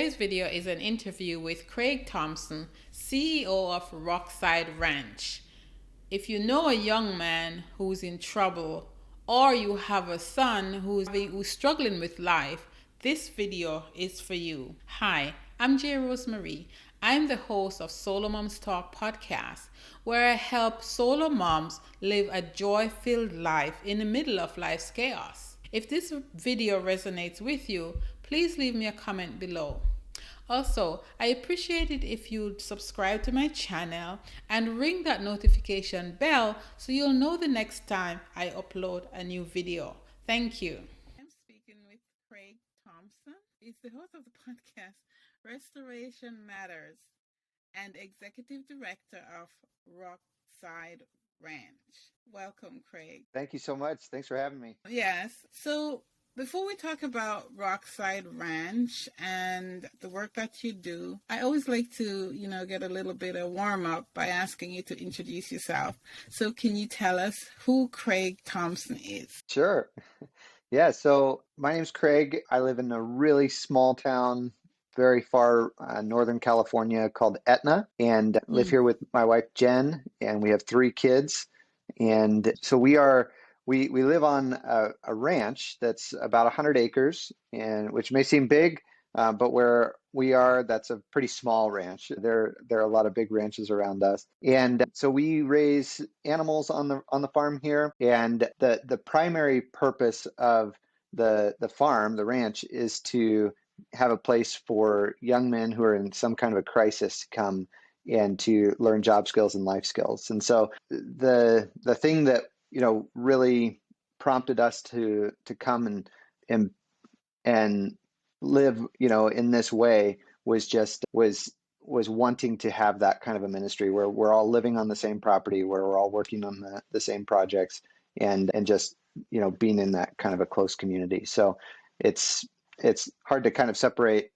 Today's video is an interview with Craig Thompson, CEO of Rockside Ranch. If you know a young man who's in trouble or you have a son who's struggling with life, this video is for you. Hi, I'm J. Rosemarie. I'm the host of SoloMoms Talk podcast, where I help solo moms live a joy-filled life in the middle of life's chaos. If this video resonates with you, please leave me a comment below. Also, I appreciate it if you'd subscribe to my channel and ring that notification bell so you'll know the next time I upload a new video. Thank you. I'm speaking with Craig Thompson. He's the host of the podcast Restoration Matters and executive director of Rockside Ranch. Welcome, Craig. Thank you so much. Thanks for having me. Yes. So before we talk about Rockside Ranch and the work that you do, I always like to, get a little bit of warm up by asking you to introduce yourself. So can you tell us who Craig Thompson is? Sure. Yeah. So my name's Craig. I live in a really small town, very far Northern California called Etna, and live here with my wife, Jen, and we have 3 kids. And so we live on a ranch that's about 100 acres, and which may seem big, but where we are, that's a pretty small ranch. There are a lot of big ranches around us, and so we raise animals on the farm here. And the primary purpose of the farm, the ranch, is to have a place for young men who are in some kind of a crisis to come and to learn job skills and life skills. And so the thing that really prompted us to come and live, in this way was wanting to have that kind of a ministry where we're all living on the same property, where we're all working on the same projects, and just, being in that kind of a close community. So it's hard to kind of separate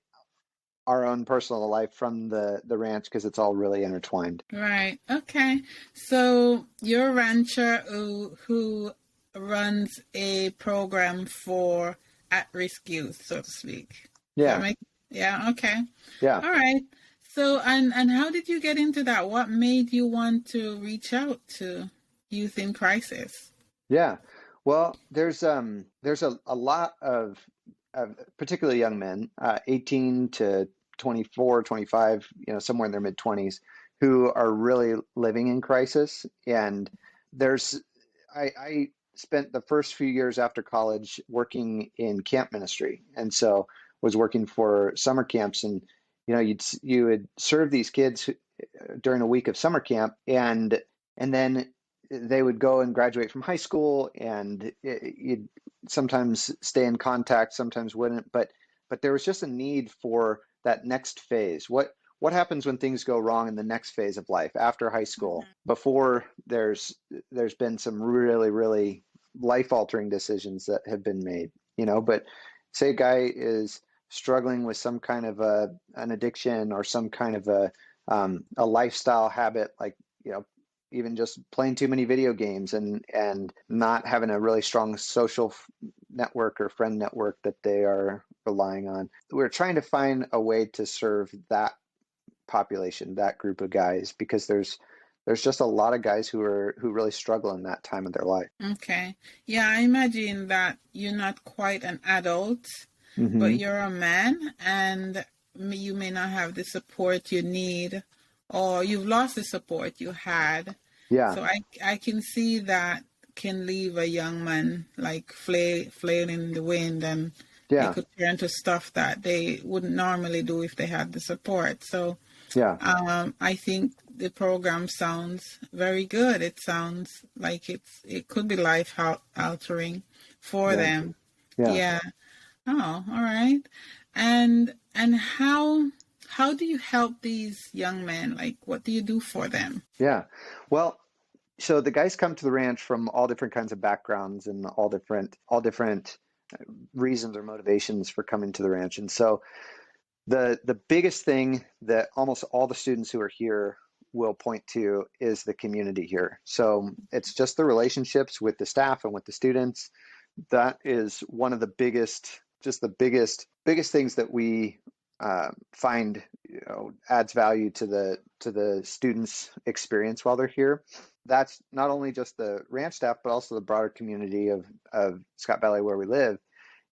our own personal life from the ranch because it's all really intertwined. Right. Okay. So you're a rancher who runs a program for at-risk youth, so to speak. Yeah. Yeah. Okay. Yeah. All right. So, and how did you get into that? What made you want to reach out to youth in crisis? Yeah. Well, there's a lot of particularly young men, 18 to 24, 25, somewhere in their mid-20s, who are really living in crisis. And I spent the first few years after college working in camp ministry, and so was working for summer camps. And you would serve these kids during a week of summer camp, and then they would go and graduate from high school, and you'd sometimes stay in contact, sometimes wouldn't. But there was just a need for that next phase. What happens when things go wrong in the next phase of life after high school, before there's been some really, really life-altering decisions that have been made, But say a guy is struggling with some kind of an addiction or some kind of a lifestyle habit, like, even just playing too many video games and not having a really strong social network or friend network that they are relying on. We're trying to find a way to serve that population, that group of guys, because there's just a lot of guys who really struggle in that time of their life. Okay. Yeah, I imagine that you're not quite an adult, but you're a man, and you may not have the support you need, or you've lost the support you had. Yeah. So I can see that can leave a young man like flailing in the wind, and they could turn to stuff that they wouldn't normally do if they had the support. So I think the program sounds very good. It sounds like it could be life altering for them. Yeah. Oh, all right. And how do you help these young men? Like, what do you do for them? Yeah. Well, so the guys come to the ranch from all different kinds of backgrounds and all different reasons or motivations for coming to the ranch. And so the biggest thing that almost all the students who are here will point to is the community here. So it's just the relationships with the staff and with the students. That is one of the biggest things that we find, adds value to the students' experience while they're here. That's not only just the ranch staff, but also the broader community of Scott Valley where we live.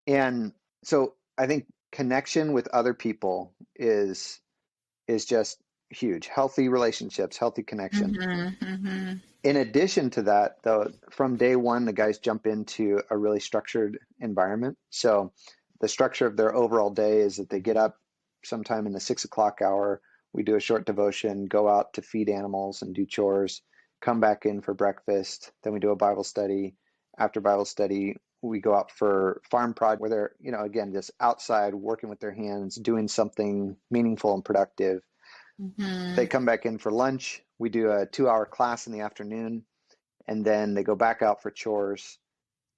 And so I think connection with other people is just huge. Healthy relationships, healthy connection. In addition to that, though, from day one, the guys jump into a really structured environment. So the structure of their overall day is that they get up sometime in the 6 o'clock hour. We do a short devotion, go out to feed animals and do chores, come back in for breakfast. Then we do a Bible study. After Bible study, we go out for farm project where they're, again, just outside working with their hands, doing something meaningful and productive. They come back in for lunch. We do a 2-hour class in the afternoon, and then they go back out for chores.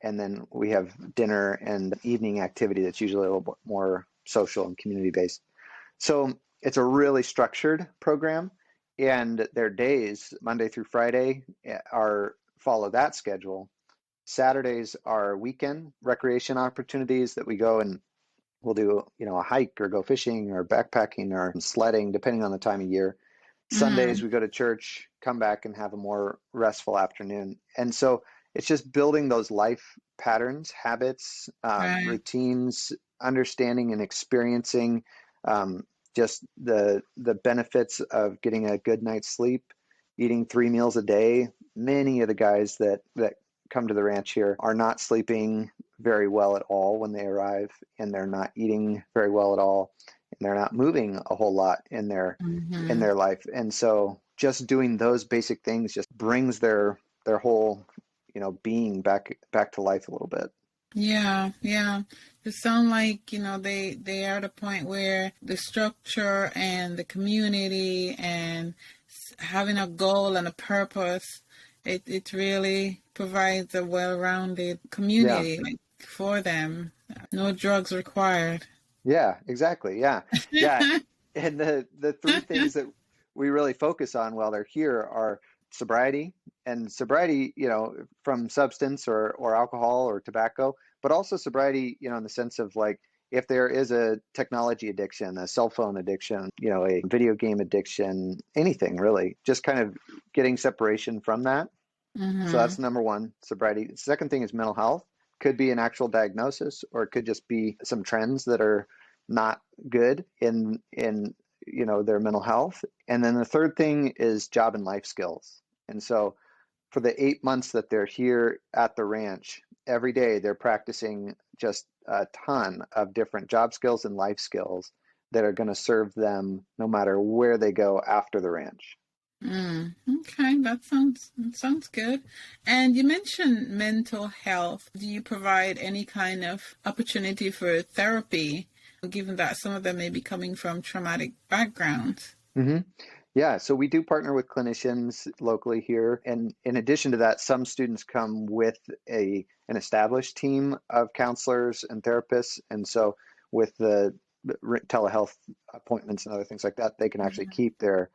And then we have dinner and evening activity that's usually a little bit more social and community based. So it's a really structured program, and their days, Monday through Friday, follow that schedule. Saturdays are weekend recreation opportunities that we go and we'll do, a hike or go fishing or backpacking or sledding, depending on the time of year. Sundays we go to church, come back and have a more restful afternoon. And so it's just building those life patterns, habits, routines, understanding and experiencing just the benefits of getting a good night's sleep, eating 3 meals a day. Many of the guys that come to the ranch here are not sleeping very well at all when they arrive, and they're not eating very well at all, and they're not moving a whole lot in their life. And so just doing those basic things just brings their whole being back to life a little bit. Yeah. It sounds like, they are at a point where the structure and the community and having a goal and a purpose, it really provides a well-rounded community for them. No drugs required. Yeah, exactly. Yeah. And the 3 things that we really focus on while they're here are sobriety, from substance or alcohol or tobacco, but also sobriety, in the sense of like, if there is a technology addiction, a cell phone addiction, a video game addiction, anything really, just kind of getting separation from that. So that's number 1, sobriety. The second thing is mental health. Could be an actual diagnosis, or it could just be some trends that are not good in their mental health. And then the third thing is job and life skills. And so for the 8 months that they're here at the ranch, every day they're practicing just a ton of different job skills and life skills that are going to serve them no matter where they go after the ranch. Okay, that sounds good. And you mentioned mental health. Do you provide any kind of opportunity for therapy, given that some of them may be coming from traumatic backgrounds? Yeah, so we do partner with clinicians locally here. And in addition to that, some students come with an established team of counselors and therapists. And so with the telehealth appointments and other things like that, they can actually keep their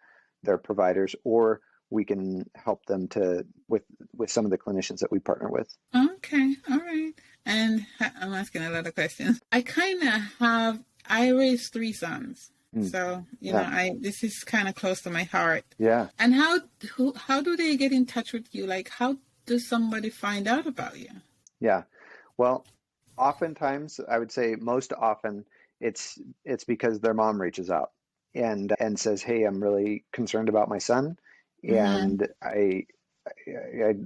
providers, or we can help them with some of the clinicians that we partner with. Okay, all right. And I'm asking a lot of questions. I raised 3 sons. So, this is kind of close to my heart. Yeah. And how do they get in touch with you? Like, how does somebody find out about you? Yeah. Well, oftentimes, I would say most often, it's because their mom reaches out and says, "Hey, I'm really concerned about my son, and I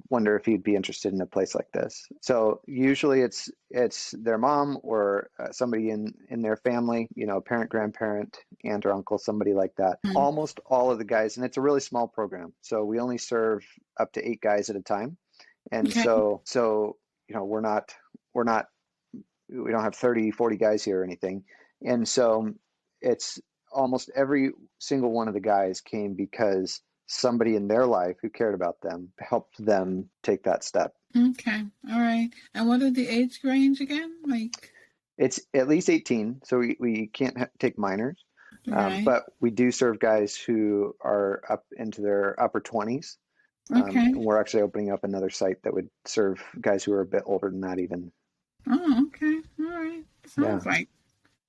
wonder if he'd be interested in a place like this." So usually it's their mom or somebody in their family, parent, grandparent, aunt or uncle, somebody like that. Almost all of the guys, and it's a really small program, so we only serve up to 8 guys at a time, and so we don't have 30, 40 guys here or anything, and so it's almost every single one of the guys came because somebody in their life who cared about them helped them take that step. Okay. All right. And what are the age range again? Like, it's at least 18, so we can't take minors. right. But we do serve guys who are up into their upper 20s. Okay. And we're actually opening up another site that would serve guys who are a bit older than that even. Oh, okay. All right. Sounds like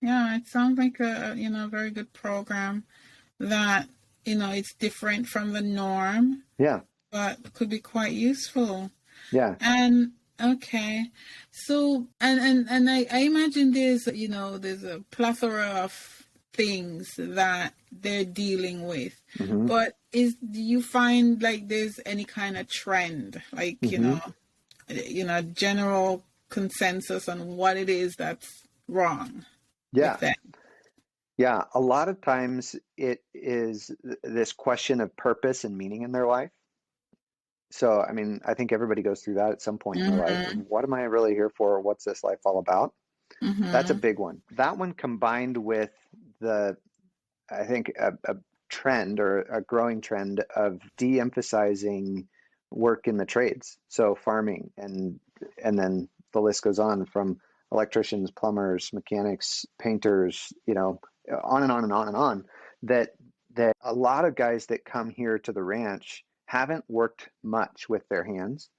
Yeah, it sounds like a, very good program that, it's different from the norm, Yeah, but could be quite useful. yeah. And okay, so and I imagine there's a plethora of things that they're dealing with, Hmm. but do you find like there's any kind of trend, like Hmm. general consensus on what it is that's wrong with Yeah, them? yeah. A lot of times it is this question of purpose and meaning in their life. So, I mean, I think everybody goes through that at some point in their life. Mm-hmm. What am I really here for? What's this life all about? That's a Mm-hmm. big one. That one combined with the, I think, a trend or a growing trend of de-emphasizing work in the trades. So farming and then the list goes on from electricians, plumbers, mechanics, painters, on and on and on and on. That that a lot of guys that come here to the ranch haven't worked much with their hands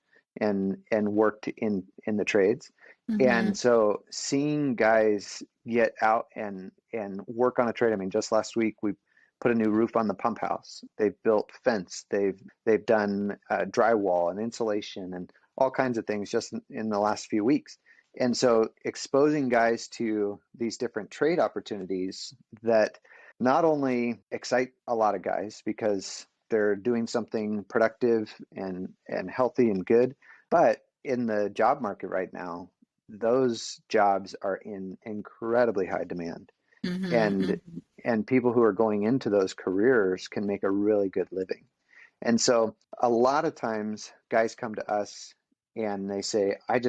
and worked in the trades. Mm-hmm. And so seeing guys get out and work on a trade. I mean, just last week we put a new roof on the pump house. They've built fence. They've done drywall and insulation and all kinds of things just in the last few weeks. And so exposing guys to these different trade opportunities that not only excite a lot of guys because they're doing something productive and healthy and good, but in the job market right now, those jobs are in incredibly high demand. And Mm-hmm. and people who are going into those careers can make a really good living. And so a lot of times guys come to us and they say, I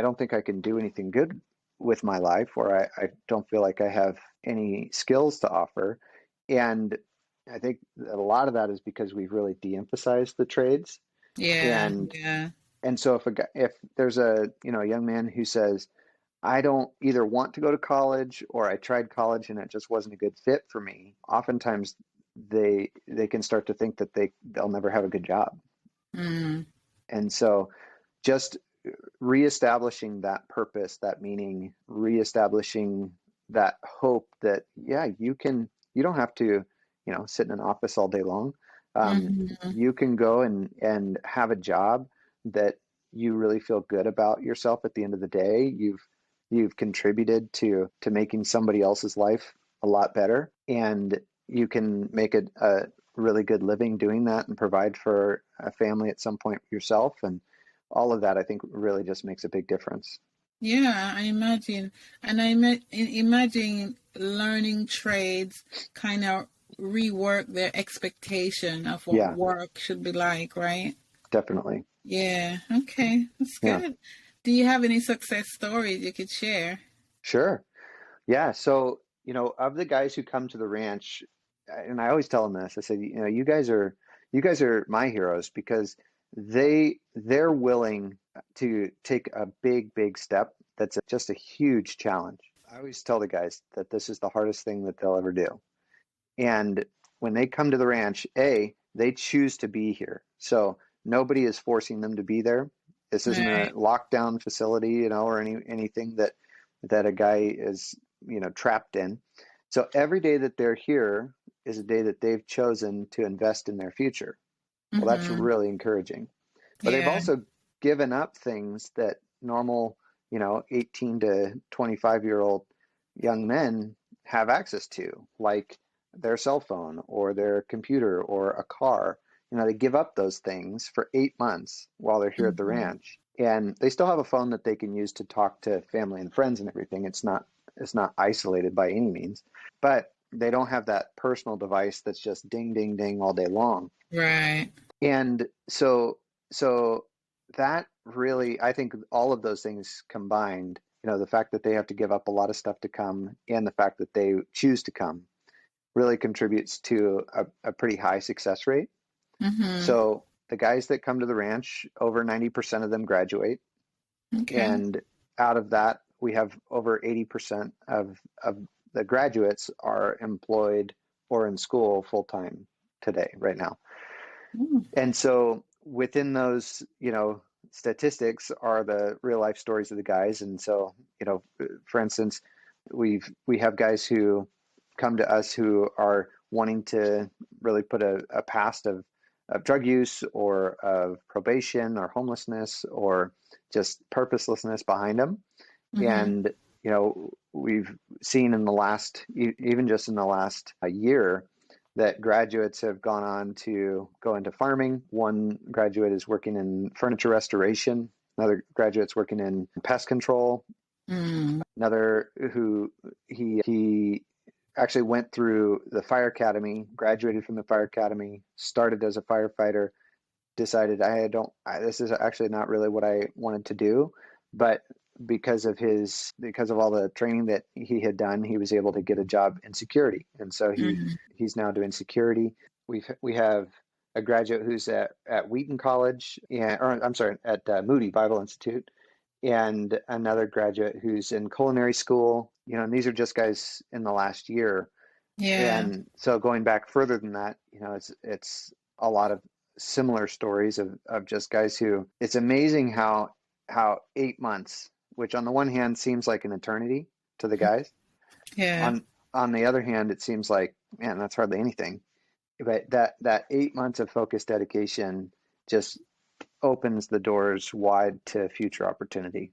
don't think I can do anything good with my life, or I don't feel like I have any skills to offer. And I think a lot of that is because we've really de-emphasized the trades. Yeah, And yeah. and so if there's a young man who says, I don't either want to go to college or I tried college and it just wasn't a good fit for me, oftentimes they can start to think that they'll never have a good job. Mm. And so just reestablishing that purpose, that meaning, reestablishing that hope that yeah, you don't have to, sit in an office all day long. Mm-hmm. You can go and have a job that you really feel good about yourself at the end of the day. You've contributed to making somebody else's life a lot better, and you can make a really good living doing that and provide for a family at some point yourself. And all of that, I think, really just makes a big difference. Yeah, I imagine. And imagine learning trades kind of rework their expectation of what Yeah, work should be like, right? definitely. Yeah, okay, that's Yeah, good. Do you have any success stories you could share? sure. Yeah. So, of the guys who come to the ranch, and I always tell them this, I said, you guys are my heroes because they're willing to take a big, big step. That's just a huge challenge. I always tell the guys that this is the hardest thing that they'll ever do. And when they come to the ranch, they choose to be here. So nobody is forcing them to be there. This isn't a Right. lockdown facility, or anything that a guy is, trapped in. So every day that they're here is a day that they've chosen to invest in their future. Well, that's Mm-hmm. really encouraging. But they've Yeah. also given up things that normal, 18 to 25-year-old young men have access to, like their cell phone or their computer or a car. They give up those things for 8 months while they're here at the Mm-hmm. ranch. And they still have a phone that they can use to talk to family and friends and everything. It's not isolated by any means, but they don't have that personal device that's just ding, ding, ding all day long. Right. And so that really, I think all of those things combined, the fact that they have to give up a lot of stuff to come and the fact that they choose to come really contributes to a pretty high success rate. Mm-hmm. So the guys that come to the ranch, over 90% of them graduate. Okay. And out of that, we have over 80% of the graduates are employed or in school full time today, right now. Mm. And so within those, statistics are the real life stories of the guys. And so, for instance, We have guys who come to us who are wanting to really put a past of drug use or of probation or homelessness or just purposelessness behind them. Mm-hmm. And, we've seen in the last, even just in the last year, that graduates have gone on to go into farming. One graduate is working in furniture restoration. Another graduate's working in pest control. Mm. Another who he actually went through the fire academy, graduated from the fire academy, started as a firefighter, decided this is actually not really what I wanted to do, but because of all the training that he had done, he was able to get a job in security, and so Mm. he's now doing security. We have a graduate who's at Wheaton College, or I'm sorry, at Moody Bible Institute, and another graduate who's in culinary school. And these are just guys in the last year. Yeah. And so going back further than that, it's a lot of similar stories of just guys who, it's amazing how 8 months, which on the one hand seems like an eternity to the guys, Yeah. on the other hand, it seems like, man, that's hardly anything. But that 8 months of focused dedication just opens the doors wide to future opportunity.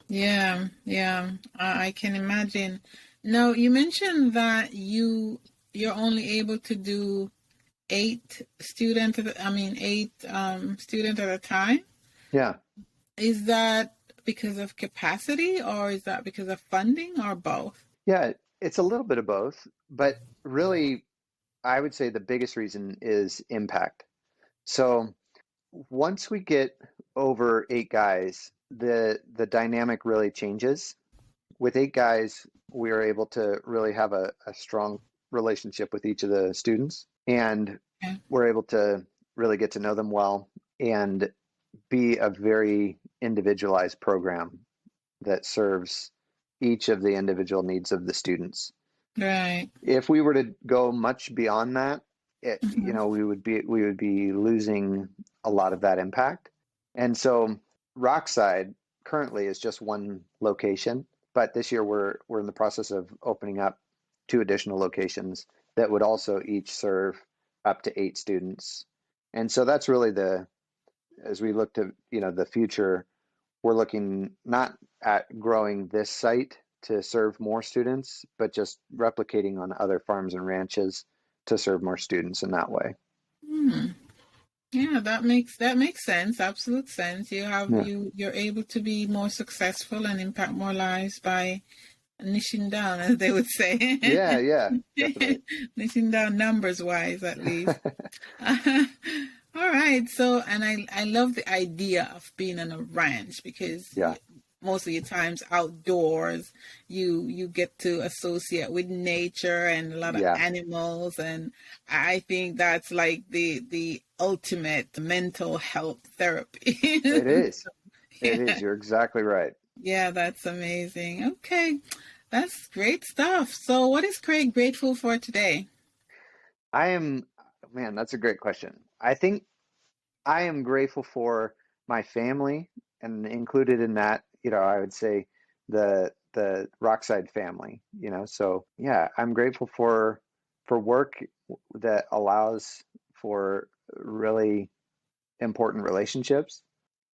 Yeah. Yeah. I can imagine. Now, you mentioned that you're only able to do eight students at a time. Yeah. Is that because of capacity, or is that because of funding, or both? Yeah, it's a little bit of both, but really, I would say the biggest reason is impact. So once we get over 8 guys, the dynamic really changes. With 8 guys, we are able to really have a strong relationship with each of the students, and Yeah. we're able to really get to know them well and be a very individualized program that serves each of the individual needs of the students. Right. If we were to go much beyond that, Mhm. we would be losing a lot of that impact. And so Rockside currently is just one location, but this year we're in the process of opening up 2 additional locations that would also each serve up to 8 students. And so that's really as we look to, the future, we're looking not at growing this site to serve more students, but just replicating on other farms and ranches to serve more students in that way. Hmm. Yeah, that makes sense. Absolute sense. Yeah. You're able to be more successful and impact more lives by niching down, as they would say. Yeah, yeah, definitely. Niching down numbers wise, at least. All right. So, and I love the idea of being on a ranch, because Yeah, most of your times outdoors, you get to associate with nature and a lot of yeah, animals, and I think that's like the ultimate mental health therapy. it is. It Yeah. is. You're exactly right. Yeah, that's amazing. Okay. That's great stuff. So, what is Craig grateful for today? I am, man, that's a great question. I think I am grateful for my family, and included in that, I would say the Rockside family, So yeah, I'm grateful for work that allows for really important relationships.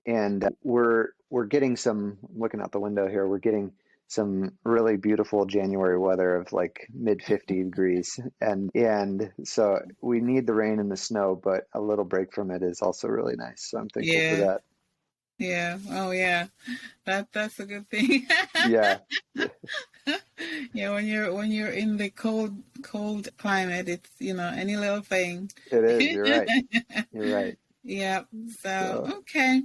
And we're getting some, looking out the window here, we're getting some really beautiful January weather of like mid 50 degrees, and so we need the rain and the snow, but a little break from it is also really nice. So I'm thankful for Yeah. that. Yeah. Oh, yeah. That's a good thing. Yeah, Yeah, when you're in the cold climate, it's any little thing. it is. You're right. You're right. Yeah. So So okay.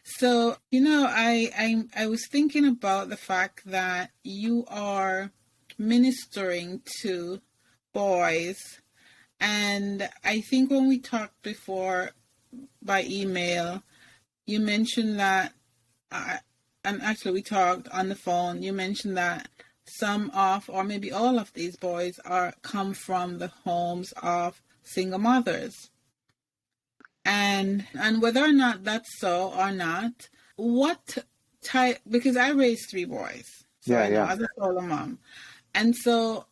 So I was thinking about the fact that you are ministering to boys, and I think when we talked before by email, you mentioned that, uh, and actually we talked on the phone. You mentioned that some of, or maybe all of these boys are come from the homes of single mothers, and whether or not that's so or not, what type? Because I raised 3 boys, So Yeah, I know yeah. as a solo mom. And so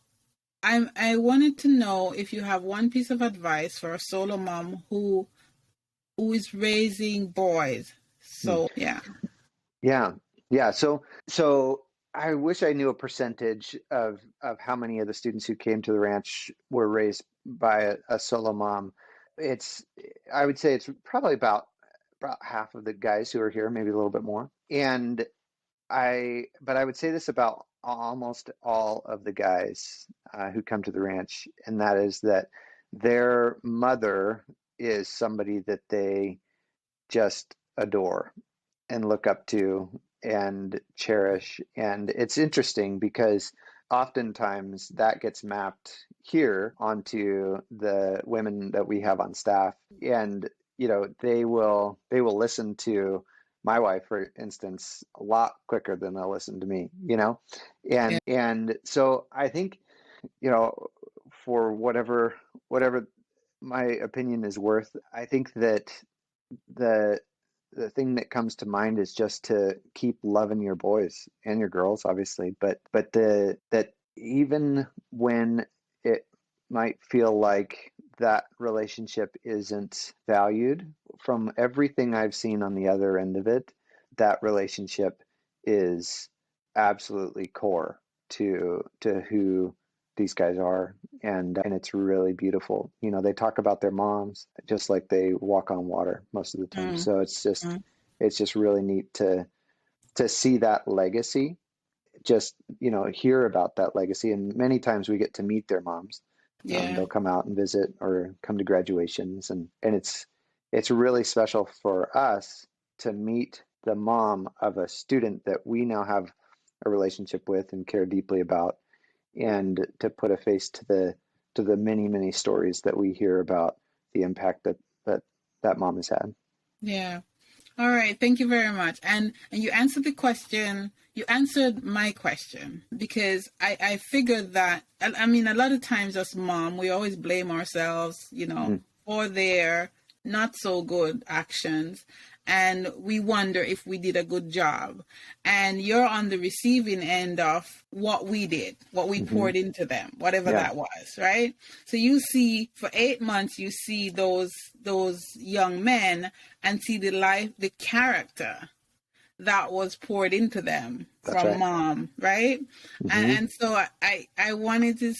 I wanted to know if you have one piece of advice for a solo mom who is raising boys. Hmm. So yeah. Yeah, yeah. So I wish I knew a percentage of how many of the students who came to the ranch were raised by a solo mom. It's I would say it's probably about half of the guys who are here, maybe a little bit more. And but I would say this about almost all of the guys who come to the ranch, and that is that their mother is somebody that they just adore and look up to and cherish. And it's interesting because oftentimes that gets mapped here onto the women that we have on staff. And, they will listen to my wife, for instance, a lot quicker than they'll listen to me, Yeah. And so I think, you know, for whatever my opinion is worth, I think that the the thing that comes to mind is just to keep loving your boys and your girls, obviously, but that even when it might feel like that relationship isn't valued, from everything I've seen on the other end of it, that relationship is absolutely core to who these guys are, and it's really beautiful. They talk about their moms just like they walk on water most of the time. Mm, So it's just mm, it's just really neat to see that legacy, just hear about that legacy. And many times we get to meet their moms. yeah. They'll come out and visit or come to graduations, and it's really special for us to meet the mom of a student that we now have a relationship with and care deeply about, and to put a face to the many, many stories that we hear about the impact that mom has had. Yeah. All right, thank you very much. And you answered the question. You answered my question because I figured that I mean a lot of times as mom we always blame ourselves, Mm, for their not so good actions, and we wonder if we did a good job. And you're on the receiving end of what we did, what we hmm. poured into them, whatever Yeah, that was, right? So you see for 8 months you see those young men and see the character that was poured into them that's from right. mom, right? And, Hmm. and so I wanted to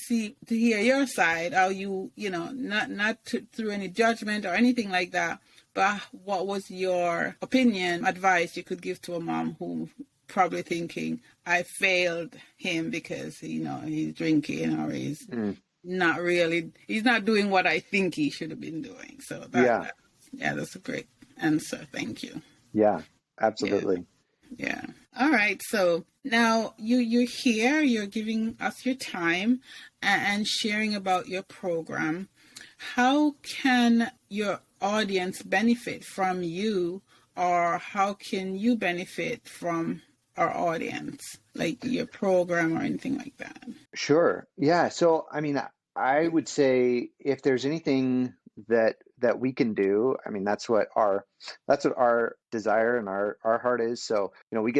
hear your side, how not through any judgment or anything like that, but what was your opinion, advice you could give to a mom who probably thinking I failed him because he's drinking or Mm, he's not doing what I think he should have been doing. So yeah, yeah, that's a great answer. Thank you. yeah, Yeah. absolutely. Yeah. All right. So now you're here. You're giving us your time and sharing about your program. How can your audience benefit from you, or how can you benefit from our audience, like your program or anything like that? Sure. Yeah. So, I mean, I would say if there's anything that we can do, I mean, that's what our desire and our heart is. So, we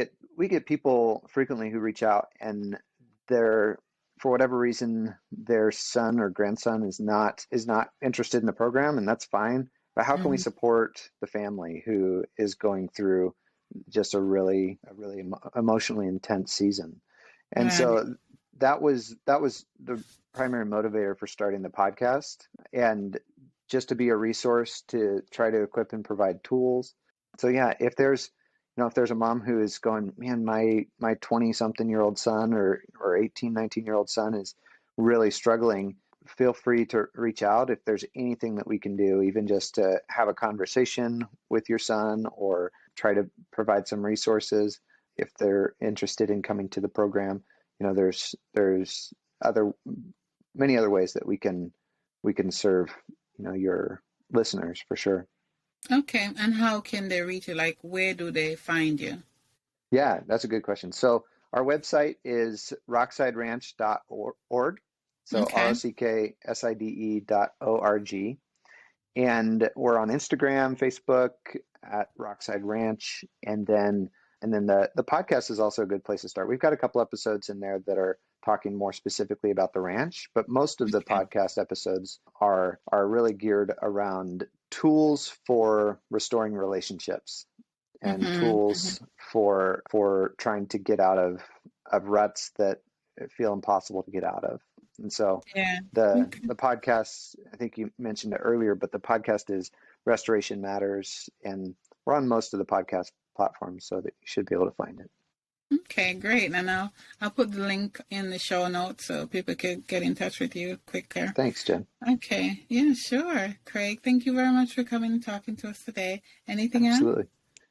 get people frequently who reach out, and they're, for whatever reason, their son or grandson is not interested in the program, and that's fine. But how can we Mm-hmm. support the family who is going through just a really emotionally intense season? And Right. so that was the primary motivator for starting the podcast, and just to be a resource to try to equip and provide tools. So yeah, if there's a mom who is going, man, my 20 something year old son or 18, 19-year-old son is really struggling, feel free to reach out if there's anything that we can do, even just to have a conversation with your son or try to provide some resources if they're interested in coming to the program. There's other many other ways that we can serve, your listeners for sure. Okay. And how can they reach you? Like, where do they find you? Yeah, that's a good question. So our website is rocksideranch.org. So Okay. ROCKSIDE.org. And we're on Instagram, Facebook at Rockside Ranch. And then And then the podcast is also a good place to start. We've got a couple episodes in there that are talking more specifically about the ranch, but most of the Okay. podcast episodes are really geared around tools for restoring relationships and Mm-hmm. tools for trying to get out of ruts that feel impossible to get out of. And so Yeah. the podcast, I think you mentioned it earlier, but the podcast is Restoration Matters, and we're on most of the podcast platforms, so that you should be able to find it. Okay, great. And I'll put the link in the show notes so people can get in touch with you quicker. Thanks, Jen. Okay. Yeah, sure. Craig, thank you very much for coming and talking to us today. Anything else? Absolutely.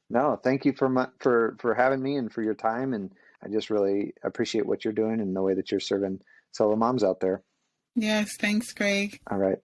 No, thank you for having me and for your time, and I just really appreciate what you're doing and the way that you're serving solo moms out there. Yes, thanks, Craig. All right.